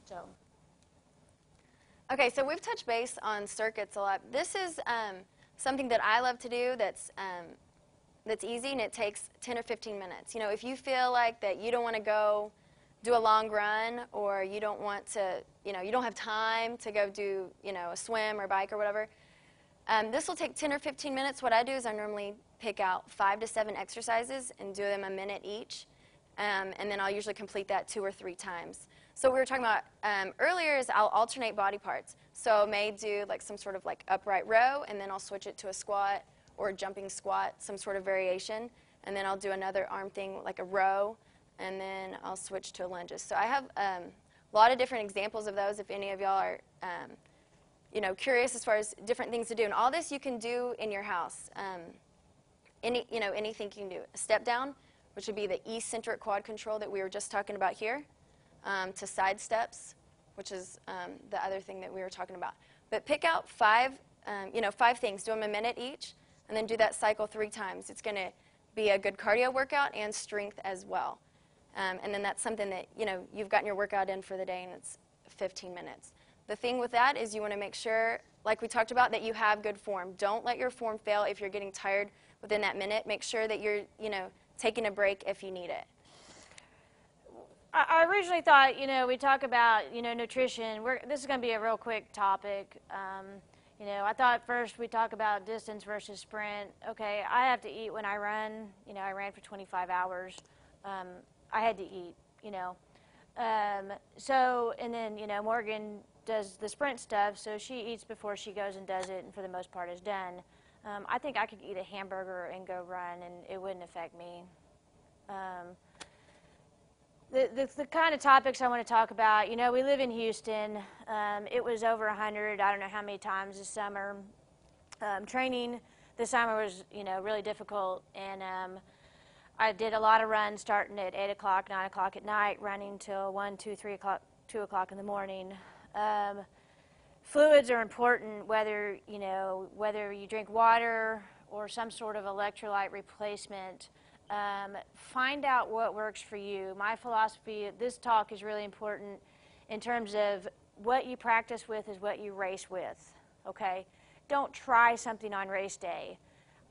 So. Okay, so we've touched base on circuits a lot. This is something that I love to do that's easy, and it takes 10 or 15 minutes. You know, if you feel like that you don't want to go do a long run, or you don't want to, you know, you don't have time to go do, you know, a swim or bike or whatever, this will take 10 or 15 minutes. What I do is I normally pick out 5 to 7 exercises and do them a minute each, and then I'll usually complete that 2 or 3 times. So what we were talking about earlier is I'll alternate body parts. So I may do like some sort of like upright row, and then I'll switch it to a squat or a jumping squat, some sort of variation, and then I'll do another arm thing like a row, and then I'll switch to lunges. So I have a lot of different examples of those if any of y'all are you know, curious as far as different things to do. And all this you can do in your house. Anything you can do. A step down, which would be the eccentric quad control that we were just talking about here, to side steps, which is the other thing that we were talking about. But pick out 5 things. Do them a minute each, and then do that cycle 3 times. It's going to be a good cardio workout and strength as well. And then that's something that, you know, you've gotten your workout in for the day, and it's 15 minutes. The thing with that is you want to make sure, like we talked about, that you have good form. Don't let your form fail if you're getting tired within that minute. Make sure that you're, you know, taking a break if you need it. I originally thought, you know, we talk about, you know, nutrition. This is going to be a real quick topic. You know, I thought first we'd talk about distance versus sprint. Okay, I have to eat when I run. You know, I ran for 25 hours. I had to eat, you know. So, and then, you know, Morgan does the sprint stuff, so she eats before she goes and does it, and for the most part is done. I think I could eat a hamburger and go run, and it wouldn't affect me. The kind of topics I want to talk about, you know, we live in Houston. It was over 100, I don't know how many times this summer. Training this summer was, you know, really difficult, and I did a lot of runs starting at 8 o'clock, 9 o'clock at night, running till 1, 2, 3 o'clock, 2 o'clock in the morning. Fluids are important, whether you drink water or some sort of electrolyte replacement. Find out what works for you. My philosophy, this talk is really important in terms of what you practice with is what you race with, okay? Don't try something on race day.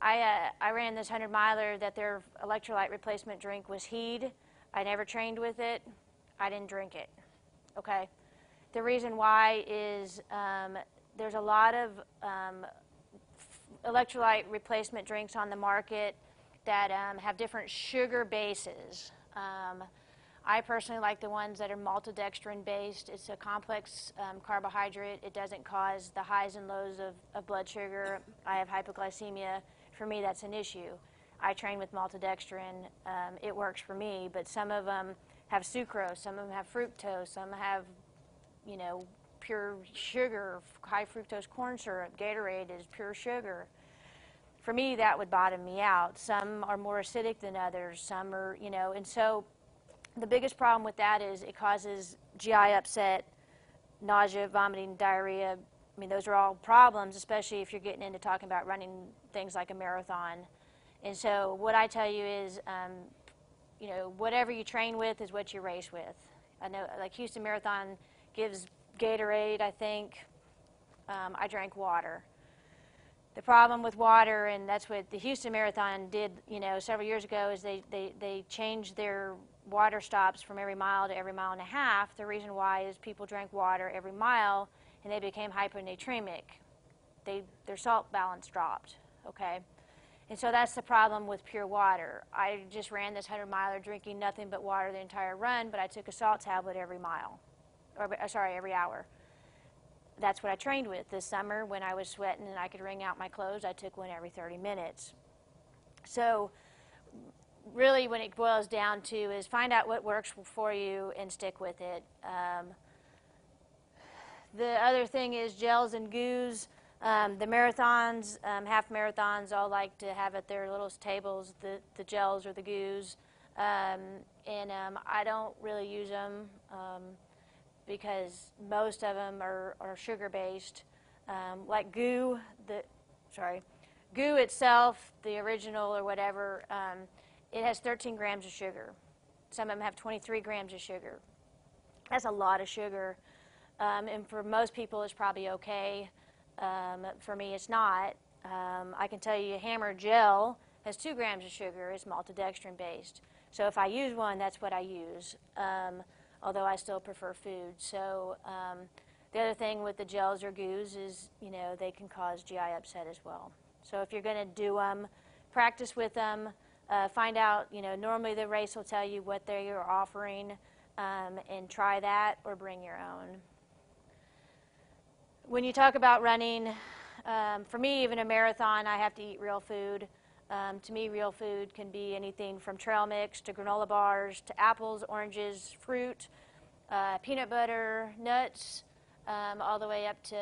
I ran this 100-miler that their electrolyte replacement drink was Heed. I never trained with it. I didn't drink it, okay? The reason why is there's a lot of electrolyte replacement drinks on the market that have different sugar bases. I personally like the ones that are maltodextrin based. It's a complex carbohydrate. It doesn't cause the highs and lows of blood sugar. I have hypoglycemia. For me, that's an issue. I train with maltodextrin. It works for me, but some of them have sucrose, some of them have fructose, some have, you know, pure sugar, high fructose corn syrup. Gatorade is pure sugar. For me, that would bottom me out. Some are more acidic than others. Some are, you know, and so the biggest problem with that is it causes GI upset, nausea, vomiting, diarrhea. I mean, those are all problems, especially if you're getting into talking about running things like a marathon. And so what I tell you is, you know, whatever you train with is what you race with. I know, like Houston Marathon gives Gatorade, I think. I drank water. The problem with water, and that's what the Houston Marathon did, you know, several years ago, is they changed their water stops from every mile to every mile and a half. The reason why is people drank water every mile, and they became hyponatremic. Their salt balance dropped, okay? And so that's the problem with pure water. I just ran this 100-miler drinking nothing but water the entire run, but I took a salt tablet every mile, or sorry, every hour. That's what I trained with this summer when I was sweating and I could wring out my clothes. I took one every 30 minutes. So really what it boils down to is find out what works for you and stick with it. The other thing is gels and goos. The marathons, half marathons, all like to have at their little tables the gels or the goos. I don't really use them. Because most of them are sugar-based. Like goo itself, the original or whatever, it has 13 grams of sugar. Some of them have 23 grams of sugar. That's a lot of sugar. And for most people, it's probably okay. For me, it's not. I can tell you Hammer Gel has 2 grams of sugar. It's maltodextrin based. So if I use one, that's what I use, although I still prefer food. So the other thing with the gels or goos is, they can cause GI upset as well. So if you're going to do them, practice with them, find out, normally the race will tell you what they are offering, and try that or bring your own. When you talk about running, for me, even a marathon, I have to eat real food. To me, real food can be anything from trail mix to granola bars to apples, oranges, fruit, peanut butter, nuts, all the way up to,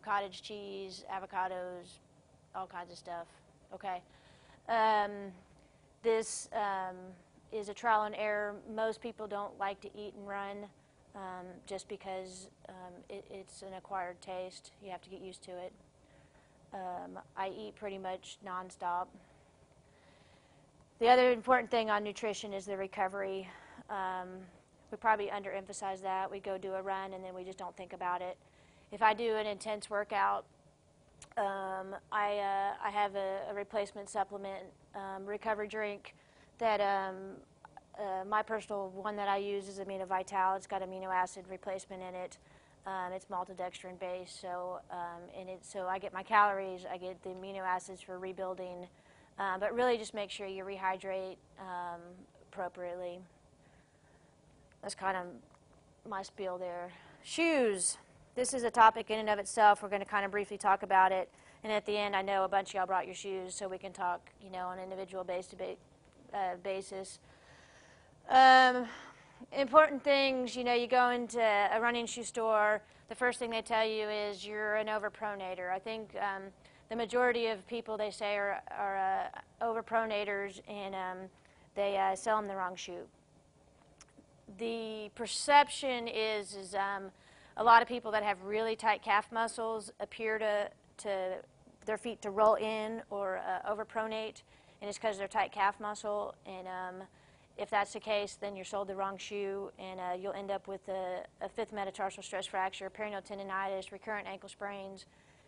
cottage cheese, avocados, all kinds of stuff. Okay. This is a trial and error. Most people don't like to eat and run just because it's an acquired taste. You have to get used to it. I eat pretty much nonstop. The other important thing on nutrition is the recovery. We probably underemphasize that. We go do a run and then we just don't think about it. If I do an intense workout, I have a replacement supplement, recovery drink that my personal one that I use is Amino Vital. It's got amino acid replacement in it. It's maltodextrin based, so so I get my calories, I get the amino acids for rebuilding, but really just make sure you rehydrate appropriately. That's kind of my spiel there. Shoes. This is a topic in and of itself. We're going to kind of briefly talk about it, and at the end, I know a bunch of y'all brought your shoes, so we can talk, on an individual basis. Important things, you go into a running shoe store, the first thing they tell you is you're an overpronator. I think the majority of people, they say, are overpronators, and they sell them the wrong shoe. The perception is a lot of people that have really tight calf muscles appear to their feet to roll in or overpronate, and it's because of their tight calf muscle. And if that's the case, then you're sold the wrong shoe, and you'll end up with a 5th metatarsal stress fracture, peroneal tendonitis, recurrent ankle sprains,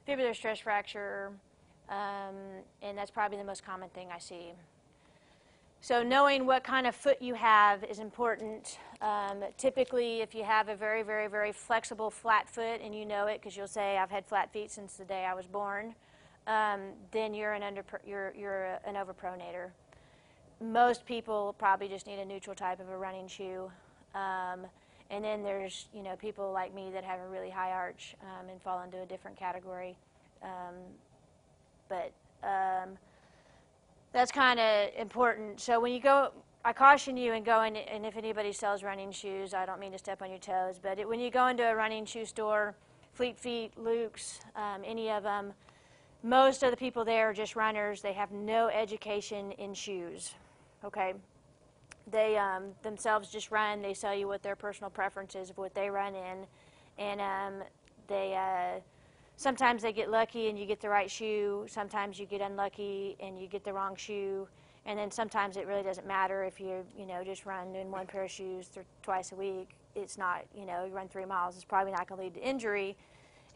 fibular stress fracture, and that's probably the most common thing I see. So knowing what kind of foot you have is important. Typically, if you have a very, very, very flexible flat foot, and you know it because you'll say, I've had flat feet since the day I was born, then you're an overpronator. Most people probably just need a neutral type of a running shoe. And then there's, people like me that have a really high arch and fall into a different category. That's kind of important. So when you go, I caution you in going, and if anybody sells running shoes, I don't mean to step on your toes, but when you go into a running shoe store, Fleet Feet, Luke's, any of them, most of the people there are just runners. They have no education in shoes. Okay, they themselves just run. They sell you what their personal preferences of what they run in, and sometimes they get lucky and you get the right shoe. Sometimes you get unlucky and you get the wrong shoe, and then sometimes it really doesn't matter if you just run in one pair of shoes twice a week. It's not, you run 3 miles. It's probably not going to lead to injury,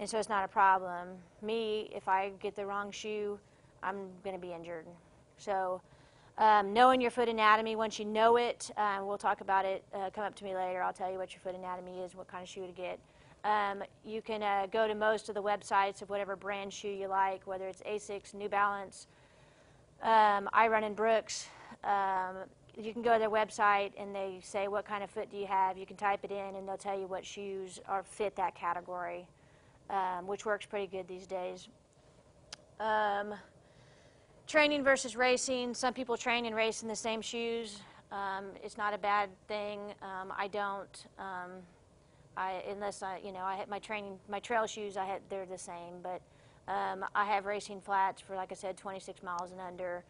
and so it's not a problem. Me, if I get the wrong shoe, I'm going to be injured. So. Knowing your foot anatomy, once you know it, we'll talk about it, come up to me later, I'll tell you what your foot anatomy is, what kind of shoe to get. You can go to most of the websites of whatever brand shoe you like, whether it's Asics, New Balance, I run in Brooks. You can go to their website and they say, what kind of foot do you have? You can type it in and they'll tell you what shoes fit that category, which works pretty good these days. Training versus racing. Some people train and race in the same shoes. It's not a bad thing. I don't. Unless I had my trail shoes. They're the same. But I have racing flats for, like I said, 26 miles and under.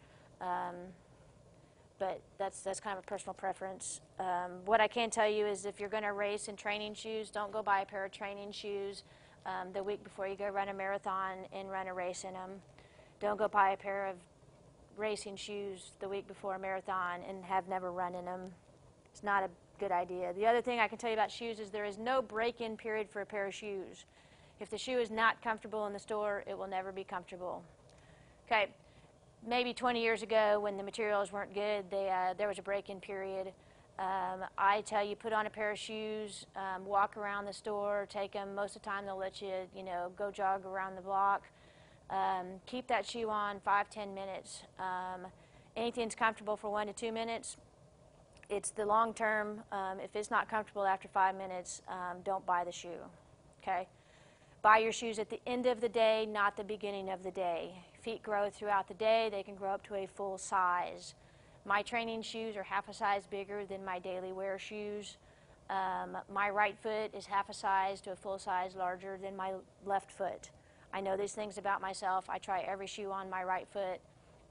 But that's kind of a personal preference. What I can tell you is if you're going to race in training shoes, don't go buy a pair of training shoes the week before you go run a marathon and run a race in them. Don't go buy a pair of racing shoes the week before a marathon and have never run in them. It's not a good idea. The other thing I can tell you about shoes is there is no break-in period for a pair of shoes. If the shoe is not comfortable in the store, it will never be comfortable. Okay, maybe 20 years ago when the materials weren't good, there was a break-in period. I tell you, put on a pair of shoes, walk around the store, take them. Most of the time they'll let you, go jog around the block. Keep that shoe on 5-10 minutes. Anything's comfortable for 1 to 2 minutes. It's the long term. If it's not comfortable after 5 minutes, don't buy the shoe. Okay? Buy your shoes at the end of the day, not the beginning of the day. Feet grow throughout the day. They can grow up to a full size. My training shoes are half a size bigger than my daily wear shoes. My right foot is half a size to a full size larger than my left foot. I know these things about myself. I try every shoe on my right foot.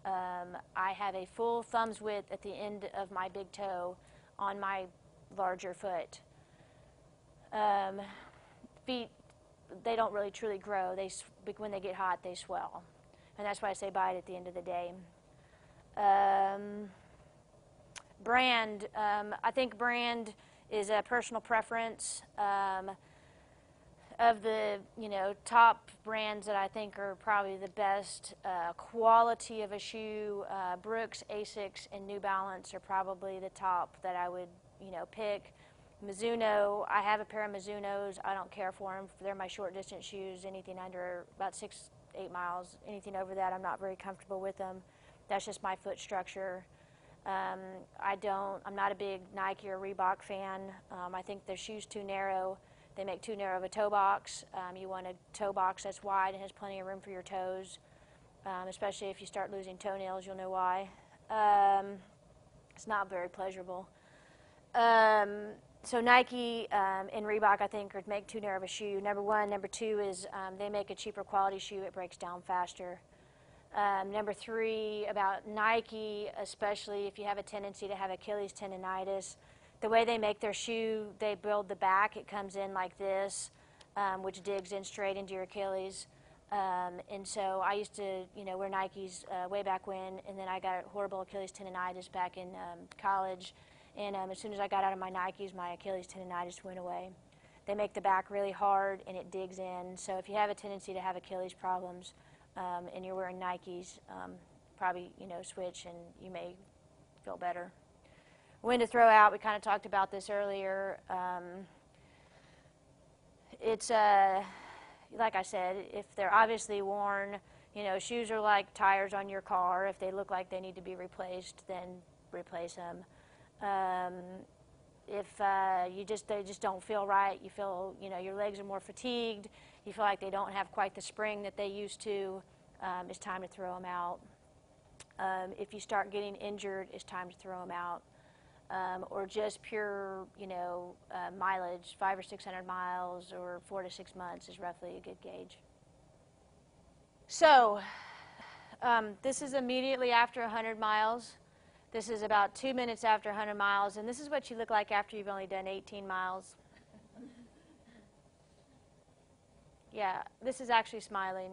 I have a full thumb's width at the end of my big toe on my larger foot. Feet, they don't really truly grow. When they get hot, they swell. And that's why I say buy it at the end of the day. Brand, I think brand is a personal preference. Of the top brands that I think are probably the best quality of a shoe, Brooks, Asics, and New Balance are probably the top that I would pick. Mizuno, I have a pair of Mizunos. I don't care for them. They're my short distance shoes. Anything under about 6-8 miles, anything over that, I'm not very comfortable with them. That's just my foot structure. I'm not a big Nike or Reebok fan. I think their shoe's too narrow. They make too narrow of a toe box. You want a toe box that's wide and has plenty of room for your toes, especially if you start losing toenails, you'll know why. It's not very pleasurable. So Nike and Reebok, I think, make too narrow of a shoe. Number one. Number two is they make a cheaper quality shoe. It breaks down faster. Number three, about Nike, especially if you have a tendency to have Achilles tendonitis, the way they make their shoe, they build the back. It comes in like this, which digs in straight into your Achilles. And so I used to, wear Nikes way back when, and then I got horrible Achilles tendonitis back in college. And as soon as I got out of my Nikes, my Achilles tendonitis went away. They make the back really hard, and it digs in. So if you have a tendency to have Achilles problems and you're wearing Nikes, probably, switch, and you may feel better. When to throw out, we kind of talked about this earlier. It's, like I said, if they're obviously worn, shoes are like tires on your car. If they look like they need to be replaced, then replace them. If they just don't feel right, you feel, your legs are more fatigued, you feel like they don't have quite the spring that they used to, it's time to throw them out. If you start getting injured, it's time to throw them out. Or just pure, mileage, 500 or 600 miles or 4 to 6 months is roughly a good gauge. So, this is immediately after 100 miles. This is about 2 minutes after 100 miles, and this is what you look like after you've only done 18 miles. Yeah, this is actually smiling.